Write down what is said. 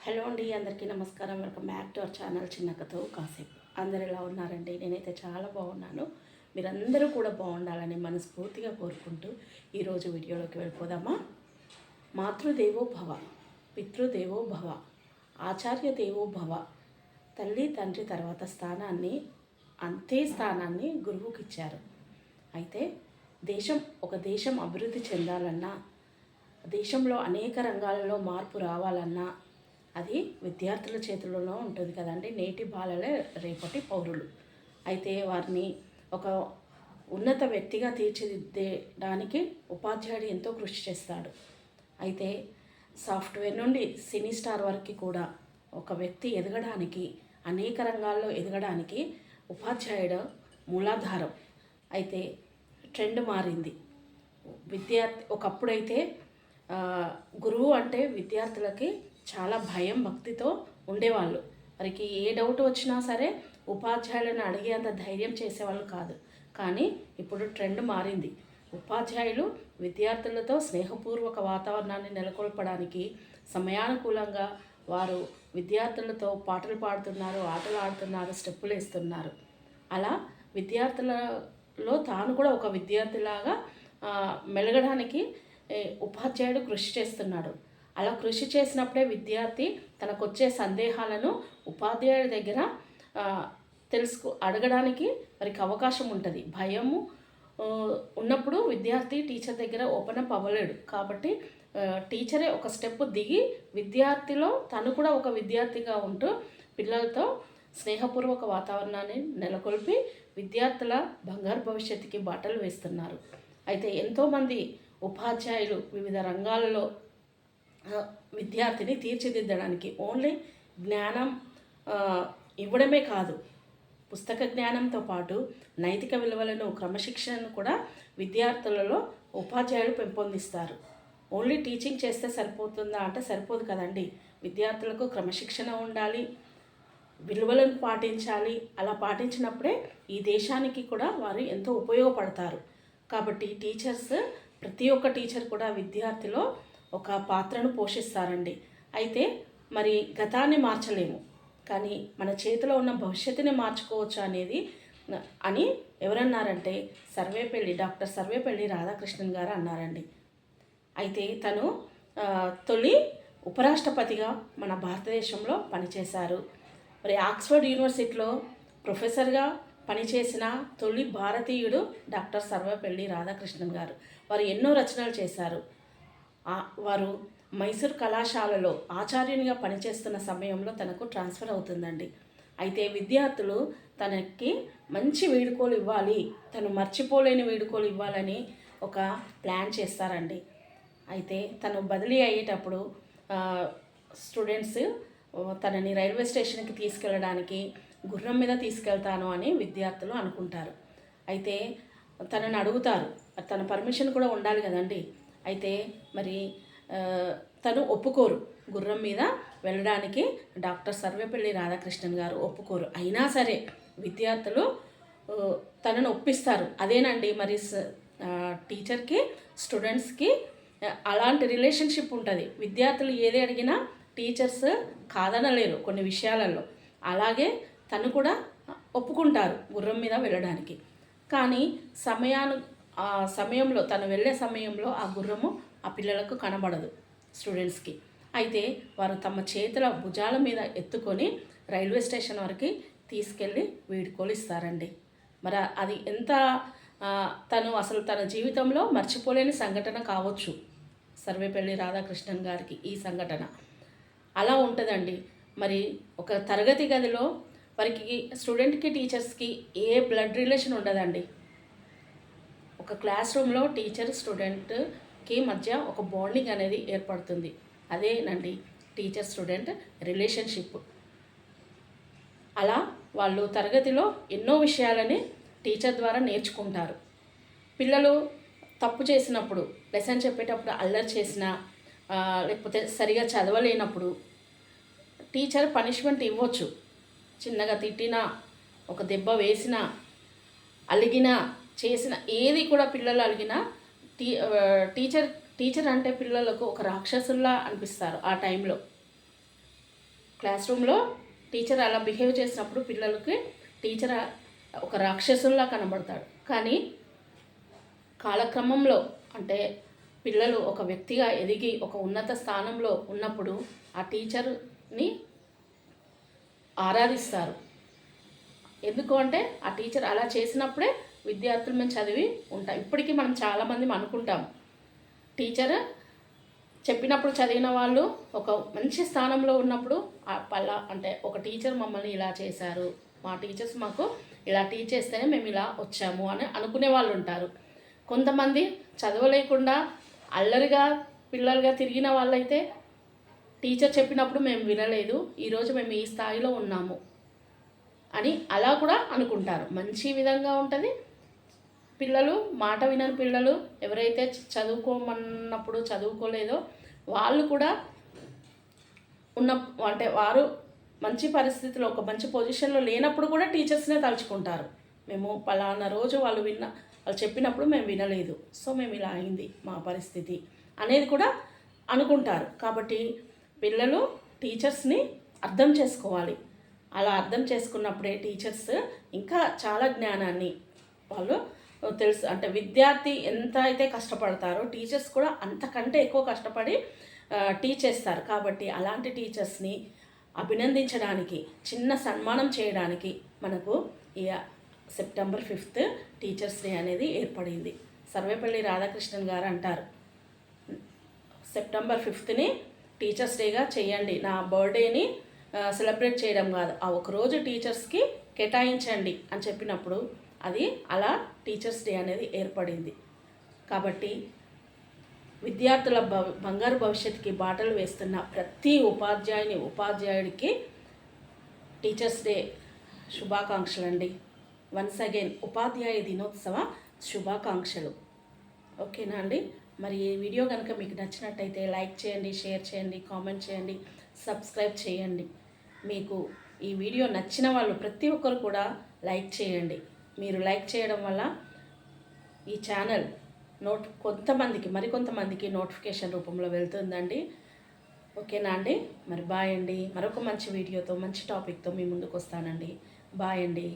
Hello అండి, అందరికీ నమస్కారం. Welcome back to our channel చిన్నకతో కాసేపు. అందరు ఎలా ఉన్నారండి? నేనైతే చాలా బాగున్నాను. మీరందరూ కూడా బాగుండాలని మనస్ఫూర్తిగా కోరుకుంటూ ఈరోజు వీడియోలోకి వెళ్ళిపోదామా. మాతృదేవో భవ, పితృదేవో భవ, ఆచార్య దేవో భవ. తల్లి తండ్రి తర్వాత స్థానాన్ని, అంతే స్థానాన్ని గురువుకి ఇచ్చారు. అయితే ఒక దేశం అభివృద్ధి చెందాలన్నా, దేశంలో అనేక రంగాలలో మార్పు రావాలన్నా అది విద్యార్థుల చేతుల్లోనే ఉంటుంది కదండి. నేటి బాలలే రేపటి పౌరులు. అయితే వారిని ఒక ఉన్నత వ్యక్తిగా తీర్చిదిద్దడానికి ఉపాధ్యాయుడు ఎంతో కృషి చేస్తాడు. అయితే సాఫ్ట్వేర్ నుండి సినీ స్టార్ వరకు కూడా ఒక వ్యక్తి ఎదగడానికి, అనేక రంగాల్లో ఎదగడానికి ఉపాధ్యాయుడు మూలాధారం. అయితే ట్రెండ్ మారింది. ఒకప్పుడైతే గురువు అంటే విద్యార్థులకి చాలా భయం, భక్తితో ఉండేవాళ్ళు. వారికి ఏ డౌట్ వచ్చినా సరే ఉపాధ్యాయులను అడిగేంత ధైర్యం చేసేవాళ్ళు కాదు. కానీ ఇప్పుడు ట్రెండ్ మారింది. ఉపాధ్యాయులు విద్యార్థులతో స్నేహపూర్వక వాతావరణాన్ని నెలకొల్పడానికి సమయానుకూలంగా వారు విద్యార్థులతో పాటలు పాడుతున్నారు, ఆటలు ఆడుతున్నారు, స్టెప్పులు వేస్తున్నారు. అలా విద్యార్థులలో తాను కూడా ఒక విద్యార్థిలాగా మెలగడానికి ఉపాధ్యాయుడు కృషి చేస్తున్నాడు. అలా కృషి చేసినప్పుడే విద్యార్థి తనకు వచ్చే సందేహాలను ఉపాధ్యాయుడి దగ్గర అడగడానికి వారికి అవకాశం ఉంటుంది. భయము ఉన్నప్పుడు విద్యార్థి టీచర్ దగ్గర ఓపెన్ అప్ అవ్వలేడు. కాబట్టి టీచరే ఒక స్టెప్ దిగి విద్యార్థిలో తను కూడా ఒక విద్యార్థిగా ఉంటూ పిల్లలతో స్నేహపూర్వక వాతావరణాన్ని నెలకొల్పి విద్యార్థుల బంగారు భవిష్యత్తుకి బాటలు వేస్తున్నారు. అయితే ఎంతోమంది ఉపాధ్యాయులు వివిధ రంగాలలో విద్యార్థిని తీర్చిదిద్దడానికి ఓన్లీ జ్ఞానం ఇవ్వడమే కాదు, పుస్తక జ్ఞానంతో పాటు నైతిక విలువలను, క్రమశిక్షణను కూడా విద్యార్థులలో ఉపాధ్యాయులు పెంపొందిస్తారు. ఓన్లీ టీచింగ్ చేస్తే సరిపోతుందా అంటే సరిపోదు కదండి. విద్యార్థులకు క్రమశిక్షణ ఉండాలి, విలువలను పాటించాలి. అలా పాటించినప్పుడే ఈ దేశానికి కూడా వారు ఎంతో ఉపయోగపడతారు. కాబట్టి ప్రతి ఒక్క టీచర్ కూడా విద్యార్థిలో ఒక పాత్రను పోషిస్తారండి. అయితే మరి గతాన్ని మార్చలేము, కానీ మన చేతిలో ఉన్న భవిష్యత్తుని మార్చుకోవచ్చు అని ఎవరన్నారంటే డాక్టర్ సర్వేపల్లి రాధాకృష్ణన్ గారు అన్నారండి. అయితే తను తొలి ఉపరాష్ట్రపతిగా మన భారతదేశంలో పనిచేశారు. మరి ఆక్స్ఫర్డ్ యూనివర్సిటీలో ప్రొఫెసర్గా పనిచేసిన తొలి భారతీయుడు డాక్టర్ సర్వేపల్లి రాధాకృష్ణన్ గారు. వారు ఎన్నో రచనలు చేశారు. వారు మైసూర్ కళాశాలలో ఆచార్యునిగా పనిచేస్తున్న సమయంలో తనకు ట్రాన్స్ఫర్ అవుతుందండి. అయితే విద్యార్థులు తనకి మంచి వీడుకోలు ఇవ్వాలి, తను మర్చిపోలేని వీడుకోలు ఇవ్వాలని ఒక ప్లాన్ చేస్తారండి. అయితే తను బదిలీ అయ్యేటప్పుడు స్టూడెంట్స్ తనని రైల్వే స్టేషన్కి తీసుకెళ్ళడానికి గుర్రం మీద తీసుకెళ్తాను అని విద్యార్థులు అనుకుంటారు. అయితే తనని అడుగుతారు, తన పర్మిషన్ కూడా ఉండాలి కదండి. అయితే మరి తను ఒప్పుకోరు, గుర్రం మీద వెళ్ళడానికి డాక్టర్ సర్వేపల్లి రాధాకృష్ణన్ గారు ఒప్పుకోరు. అయినా సరే విద్యార్థులు తనను ఒప్పిస్తారు. అదేనండి మరి టీచర్కి స్టూడెంట్స్కి అలాంటి రిలేషన్షిప్ ఉంటుంది. విద్యార్థులు ఏది అడిగినా టీచర్స్ కాదనలేరు కొన్ని విషయాలలో. అలాగే తను కూడా ఒప్పుకుంటారు గుర్రం మీద వెళ్ళడానికి. కానీ సమయంలో తను వెళ్ళే సమయంలో ఆ గుర్రము ఆ పిల్లలకు కనబడదు, స్టూడెంట్స్కి. అయితే వారు తమ చేతుల భుజాల మీద ఎత్తుకొని రైల్వే స్టేషన్ వరకు తీసుకెళ్ళి వీడుకోలు ఇస్తారండి. మరి అది ఎంత తన జీవితంలో మర్చిపోలేని సంఘటన కావచ్చు సర్వేపల్లి రాధాకృష్ణన్ గారికి ఈ సంఘటన. అలా ఉంటుందండి. మరి ఒక తరగతి గదిలో వారికి స్టూడెంట్కి టీచర్స్కి ఏ బ్లడ్ రిలేషన్ ఉండదండి. ఒక క్లాస్ రూమ్లో టీచర్ స్టూడెంట్కి మధ్య ఒక బాండింగ్ అనేది ఏర్పడుతుంది. అదేనండి టీచర్ స్టూడెంట్ రిలేషన్షిప్. అలా వాళ్ళు తరగతిలో ఎన్నో విషయాలని టీచర్ ద్వారా నేర్చుకుంటారు. పిల్లలు తప్పు చేసినప్పుడు, లెసన్ చెప్పేటప్పుడు అల్లరి చేసినా, లేకపోతే సరిగా చదవలేనప్పుడు టీచర్ పనిష్మెంట్ ఇవ్వచ్చు. చిన్నగా తిట్టినా, ఒక దెబ్బ వేసినా, అలిగినా, చేసిన ఏది కూడా పిల్లలు అలిగినా టీచర్ అంటే పిల్లలకు ఒక రాక్షసుల్లా అనిపిస్తారు ఆ టైంలో. క్లాస్ రూమ్లో టీచర్ అలా బిహేవ్ చేసినప్పుడు పిల్లలకి టీచర్ ఒక రాక్షసుల్లా కనబడతాడు. కానీ కాలక్రమంలో అంటే పిల్లలు ఒక వ్యక్తిగా ఎదిగి ఒక ఉన్నత స్థానంలో ఉన్నప్పుడు ఆ టీచర్ని ఆరాధిస్తారు. ఎందుకు అంటే ఆ టీచర్ అలా చేసినప్పుడే విద్యార్థులు మేము చదివి ఉంటాం. ఇప్పటికీ మనం చాలామంది అనుకుంటాం టీచర్ చెప్పినప్పుడు చదివిన వాళ్ళు ఒక మంచి స్థానంలో ఉన్నప్పుడు అంటే ఒక టీచర్ మమ్మల్ని ఇలా చేశారు, మా టీచర్స్ మాకు ఇలా టీచ్ చేస్తేనే మేము ఇలా వచ్చాము అని అనుకునే వాళ్ళు ఉంటారు. కొంతమంది చదవలేకుండా అల్లరిగా పిల్లలుగా తిరిగిన వాళ్ళైతే టీచర్ చెప్పినప్పుడు మేము వినలేదు, ఈరోజు మేము ఈ స్థాయిలో ఉన్నాము అని అలా కూడా అనుకుంటారు. మంచి విధంగా ఉంటుంది. పిల్లలు మాట వినని పిల్లలు ఎవరైతే చదువుకోమన్నప్పుడు చదువుకోలేదో వాళ్ళు కూడా అంటే వారు మంచి పరిస్థితిలో ఒక మంచి పొజిషన్లో లేనప్పుడు కూడా టీచర్స్నే తలుచుకుంటారు. మేము పలానా రోజు వాళ్ళు చెప్పినప్పుడు మేము వినలేదు, సో మేము ఇలా అయింది మా పరిస్థితి అనేది కూడా అనుకుంటారు. కాబట్టి పిల్లలు టీచర్స్ని అర్థం చేసుకోవాలి. అలా అర్థం చేసుకున్నప్పుడే టీచర్స్ ఇంకా చాలా జ్ఞానాన్ని వాళ్ళు తెలుసు. అంటే విద్యార్థి ఎంత అయితే కష్టపడతారో టీచర్స్ కూడా అంతకంటే ఎక్కువ కష్టపడి టీచ్ చేస్తారు. కాబట్టి అలాంటి టీచర్స్ని అభినందించడానికి, చిన్న సన్మానం చేయడానికి మనకు ఈ సెప్టెంబర్ 5 టీచర్స్ డే అనేది ఏర్పడింది. సర్వేపల్లి రాధాకృష్ణన్ గారు అంటారు, సెప్టెంబర్ 5ని టీచర్స్ డేగా చేయండి, నా బర్త్డేని సెలబ్రేట్ చేయడం కాదు, ఆ ఒకరోజు టీచర్స్కి కేటాయించండి అని చెప్పినప్పుడు అది అలా టీచర్స్ డే అనేది ఏర్పడింది. కాబట్టి విద్యార్థుల బంగారు భవిష్యత్తుకి బాటలు వేస్తున్న ప్రతి ఉపాధ్యాయుడికి టీచర్స్ డే శుభాకాంక్షలు అండి. వన్స్ అగైన్ ఉపాధ్యాయ దినోత్సవ శుభాకాంక్షలు. ఓకేనా అండి? మరి ఈ వీడియో కనుక మీకు నచ్చినట్టయితే లైక్ చేయండి, షేర్ చేయండి, కామెంట్ చేయండి, సబ్స్క్రైబ్ చేయండి. మీకు ఈ వీడియో నచ్చిన వాళ్ళు ప్రతి ఒక్కరు కూడా లైక్ చేయండి. మీరు లైక్ చేయడం వల్ల ఈ ఛానల్ మరికొంతమందికి నోటిఫికేషన్ రూపంలో వెళ్తుందండి. ఓకేనా అండి? మరి బాయ్ అండి. మరొక మంచి వీడియోతో మంచి టాపిక్తో మీ ముందుకు వస్తానండి. బాయ్ అండి.